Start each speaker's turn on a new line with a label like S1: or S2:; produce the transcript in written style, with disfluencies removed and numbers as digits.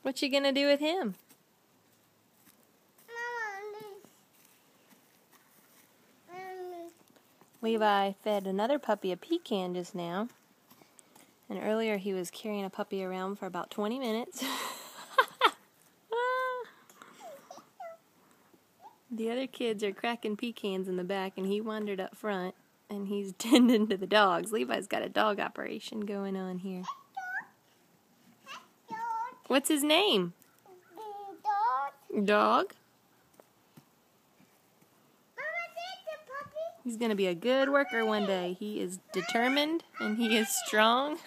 S1: What you gonna do with him? Levi fed another puppy a pecan just now. And earlier he was carrying a puppy around for about 20 minutes. The other kids are cracking pecans in the back, and he wandered up front, and he's tending to the dogs. Levi's got a dog operation going on here. What's his name? Dog? He's going to be a good worker one day. He is determined, and he is strong.